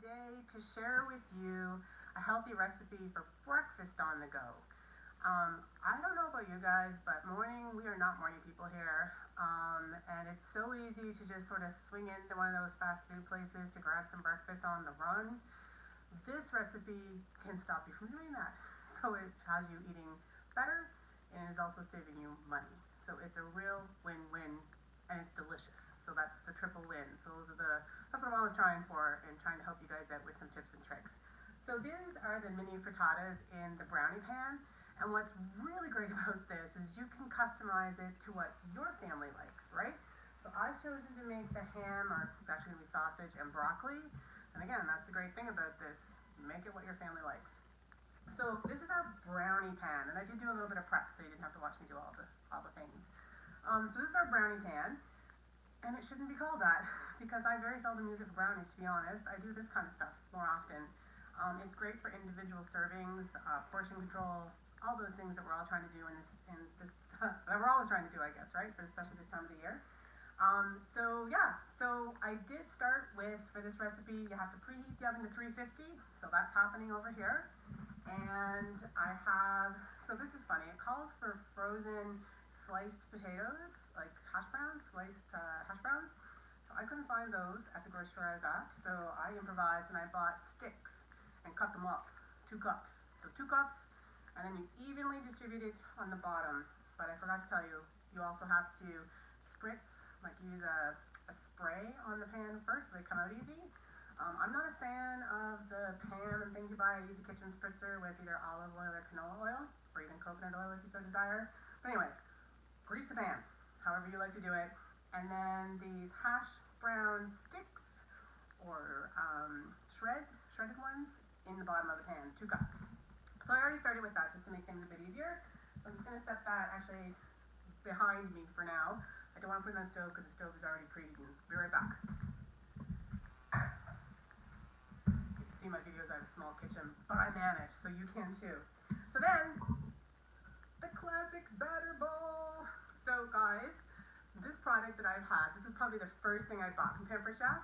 today to share with you a healthy recipe for breakfast on the go. I don't know about you guys, but we are not morning people here. And it's so easy to just sort of swing into one of those fast food places to grab some breakfast on the run. This recipe can stop you from doing that. So it has you eating better and is also saving you money. So it's a real win-win and it's delicious. So that's the triple win. So that's what I'm always trying for and trying to help you guys out with some tips and tricks. So these are the mini frittatas in the brownie pan. And what's really great about this is you can customize it to what your family likes, right? So I've chosen to make the ham, or it's actually going to be sausage and broccoli. And again, that's the great thing about this. Make it what your family likes. So this is our brownie pan, and I did do a little bit of prep, so you didn't have to watch me do all the things. So this is our brownie pan, and it shouldn't be called that because I very seldom use it for brownies, to be honest. I do this kind of stuff more often. It's great for individual servings, portion control, all those things that we're all trying to do in this that we're always trying to do, I guess, right? But especially this time of the year. So I did start with, for this recipe, you have to preheat the oven to 350, so that's happening over here. And so this is funny, it calls for frozen sliced potatoes, like sliced hash browns. So I couldn't find those at the grocery store I was at, so I improvised and I bought sticks and cut them up, 2 cups. So 2 cups, and then you evenly distribute it on the bottom. But I forgot to tell you, you also have to spritz, like use a spray on the pan first so they come out easy. I'm not a fan of the pan and things you buy. I use a kitchen spritzer with either olive oil or canola oil, or even coconut oil if you so desire. But anyway, grease the pan, however you like to do it. And then these hash brown sticks, or shredded ones, in the bottom of the pan, 2 cups. So I already started with that just to make things a bit easier. So I'm just going to set that actually behind me for now. I don't want to put it on the stove because the stove is already preheating. Be right back. You can see my videos, I have a small kitchen, but I manage, so you can too. So then, the classic batter bowl. So guys, this product that I've had, this is probably the first thing I bought from Pampered Chef.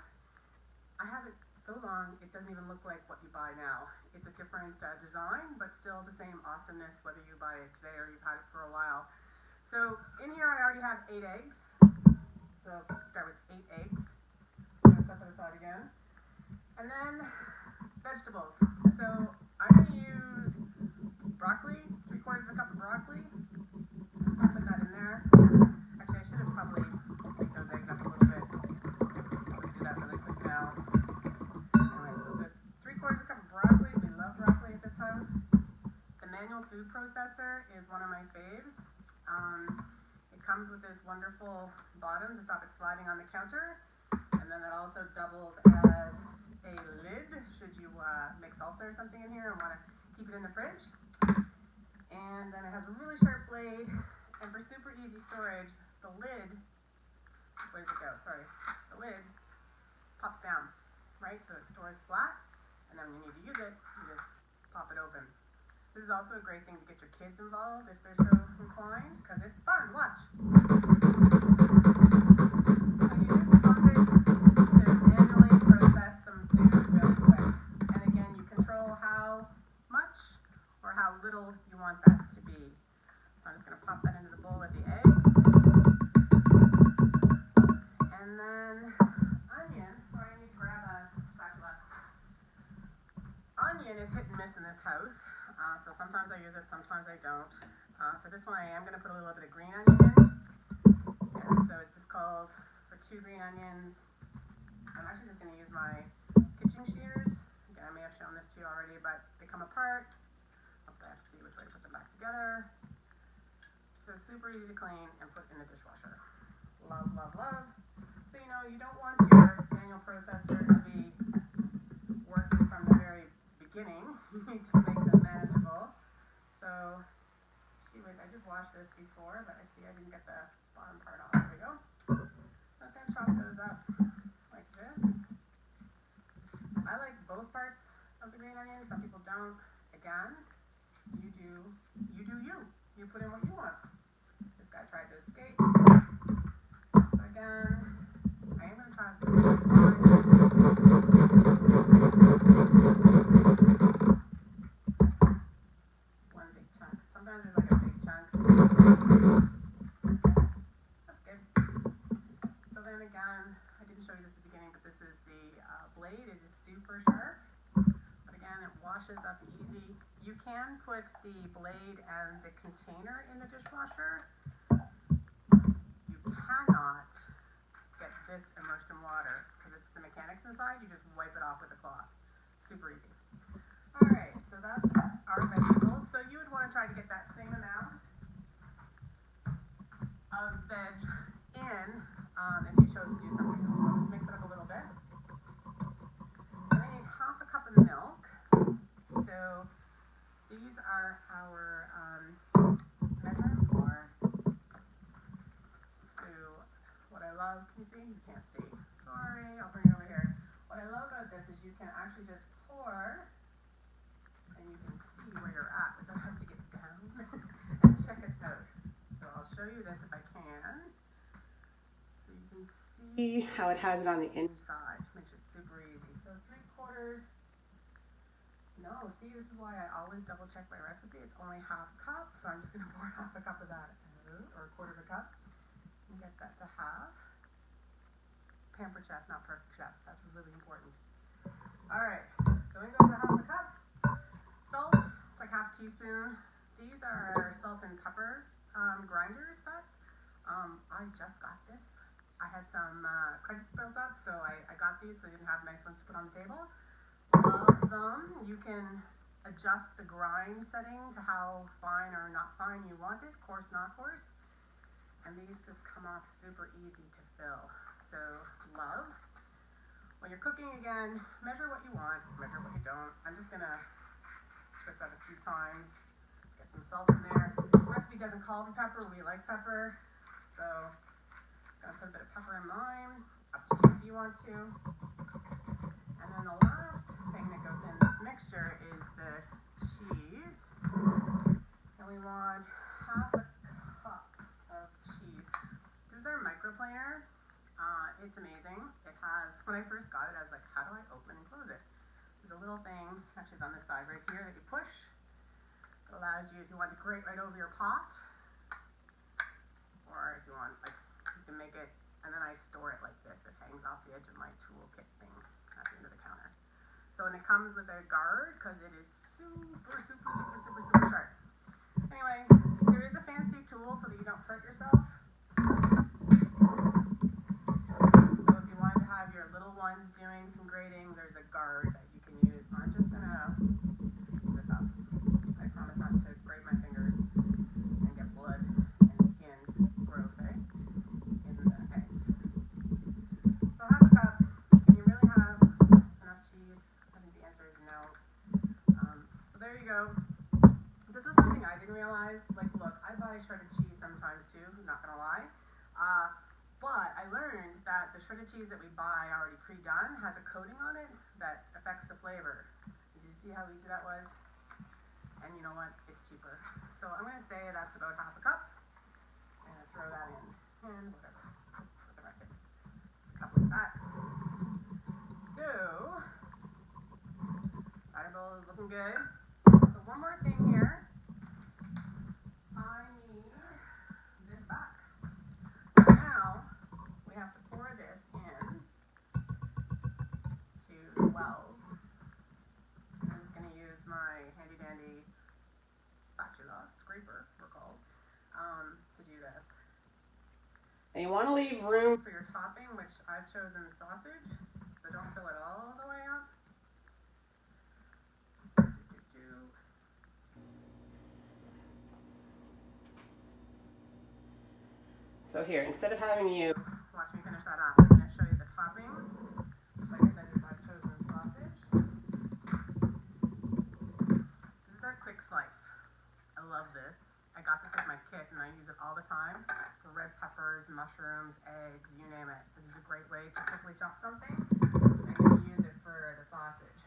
I have it so long, it doesn't even look like what you buy now. It's a different design, but still the same awesomeness whether you buy it today or you've had it for a while. So in here I already have 8 eggs. So start with 8 eggs. I'm going to set that aside again. And then vegetables. So I'm going to use broccoli, 3/4 cup of broccoli. I'm just going to put that in there. Actually, I should have probably picked those eggs up a little bit. I'll do that really quick now. Anyway, so the 3/4 cup of broccoli. We love broccoli at this house. The manual food processor is one of my faves. It comes with this wonderful bottom to stop it sliding on the counter, and then it also doubles as a lid should you make salsa or something in here and want to keep it in the fridge. And then it has a really sharp blade, and for super easy storage, the lid, where does it go? Sorry, the lid pops down, right? So it stores flat, and then when you need to use it, you just pop it open. This is also a great thing to get your kids involved if they're so inclined, because it's fun. Watch. So you just pump it to manually process some food really quick. And again, you control how much or how little you want that to be. So I'm just going to pop that into the bowl with the eggs. And then onion. Sorry, I need to grab a spatula. Onion is hit and miss in this house. So sometimes I use it, sometimes I don't. For this one, I am going to put a little bit of green onion in. And so it just calls for 2 green onions. I'm actually just going to use my kitchen shears. Again, I may have shown this to you already, but they come apart. Oops, I have to see which way to put them back together. So super easy to clean and put in the dishwasher. Love, love, love. So you don't want your manual processor to be working from the very beginning. You need to make them manageable. So, I did wash this before, but I see I didn't get the bottom part off. There we go. So I'm going to chop those up like this. I like both parts of the green onion. Some people don't. Again, you do you. You put in what you want. This guy tried to escape. So again, I am going to try to put this blade, it is super sharp, but again, it washes up easy. You can put the blade and the container in the dishwasher. You cannot get this immersed in water because it's the mechanics inside. You just wipe it off with a cloth. Super easy. Alright, so that's our vegetables. So you would want to try to get that same amount of veg in if you chose to do something else. So just mix it up a little bit. And I need half a cup of milk. So these are our measuring for. So what I love, can you see? You can't see. Sorry, I'll bring it over here. What I love about this is you can actually just pour and you can see where you're at without having to get down and check it out. So I'll show you this if I can. So you can see how it has it on the inside. Makes it super easy. So 3/4. No, see, this is why I always double check my recipe. It's only half a cup, so I'm just going to pour half a cup of that out, or 1/4 of a cup, and get that to half. Pampered chef, not perfect chef. That's really important. Alright, so in goes a half a cup. Salt, it's like half a teaspoon. These are our salt and pepper grinder set. I just got this. I had some credits built up, so I got these so I didn't have nice ones to put on the table. Love them. You can adjust the grind setting to how fine or not fine you want it, coarse, not coarse. And these just come off super easy to fill. So, love. When you're cooking again, measure what you want, measure what you don't. I'm just going to twist that a few times, get some salt in there. The recipe doesn't call for pepper, we like pepper. So, just going to put a bit of pepper in mine, up to you if you want to. And then the last thing that goes in this mixture is the cheese. And we want half a cup of cheese. This is our microplaner. It's amazing. It has, when I first got it, I was like, how do I open and close it? There's a little thing, actually it's on this side right here, that you push. It allows you, if you want to grate right over your pot, or if you want, like, you can make it, and then I store it like this. It hangs off the edge of my toolkit thing at the end of the counter. So, and it comes with a guard, because it is super, super, super, super, super sharp. Anyway, there is a fancy tool so that you don't hurt yourself. So if you wanted to have your little ones doing some grating, there's a guard that you can use. I'm just gonna do this up. I promise not to grate my fingers and get blood and skin. Gross, eh? In the eggs. So half a cup. Can you really have enough cheese? I think the answer is no. So there you go. This was something I didn't realize. Like, look, I buy shredded cheese sometimes too, not gonna lie. But I learned that the shredded cheese that we buy already pre-done has a coating on it that affects the flavor. Did you see how easy that was? And you know what? It's cheaper. So I'm gonna say that's about half a cup. I'm gonna throw that in, and whatever. Just put the rest in. A cup like that. So, batter bowl is looking good. So one more thing here. I need this back. Now, we have to pour this in to the wells. I'm just going to use my handy dandy spatula, scraper, we're called, to do this. And you want to leave room for your topping, which I've chosen sausage, so don't fill it all the way up. So here, instead of having you watch me finish that up, I'm going to show you the topping, which like I said is I've chosen sausage. This is our quick slice. I love this. I got this with my kit and I use it all the time for red peppers, mushrooms, eggs, you name it. This is a great way to quickly chop something. I'm going to use it for the sausage.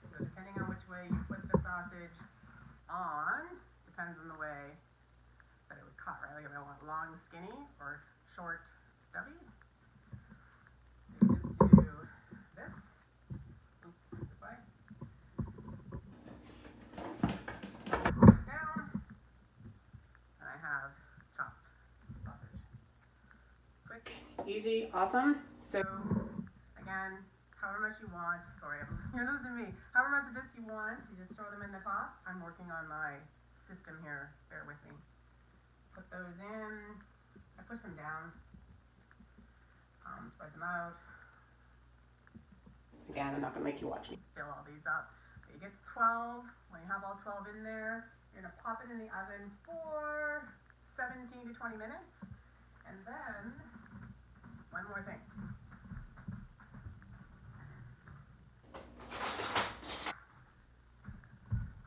So depending on which way you put the sausage on, depends on the way that it would cut, right? Like if I want long, skinny, or short, stubby. So you just do this. Oops, this way. Put it down. And I have chopped sausage. Quick, easy, awesome. So, again, however much you want. Sorry, you're losing me. However much of this you want, you just throw them in the top. I'm working on my system here, bear with me. Put those in, I push them down, spread them out. Again, I'm not gonna make you watch me fill all these up. But you get 12, when you have all 12 in there, you're gonna pop it in the oven for 17 to 20 minutes. And then, one more thing.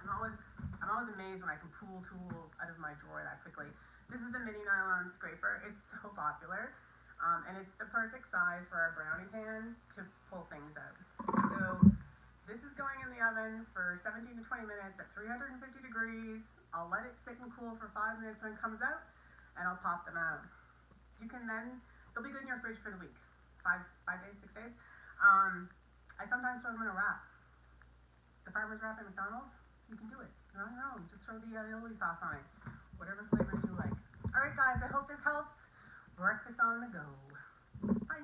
I'm always amazed when I can pull tools out of my drawer that quickly. This is the mini nylon scraper. It's so popular. And it's the perfect size for our brownie pan to pull things out. So this is going in the oven for 17 to 20 minutes at 350 degrees. I'll let it sit and cool for 5 minutes when it comes out, and I'll pop them out. You can then, they'll be good in your fridge for the week. 5 days, 6 days. I sometimes throw them in a wrap. The farmer's wrap at McDonald's, you can do it. You're on your own. Just throw the aioli sauce on it. Whatever flavors you like. Alright guys, I hope this helps. Breakfast on the go. Bye.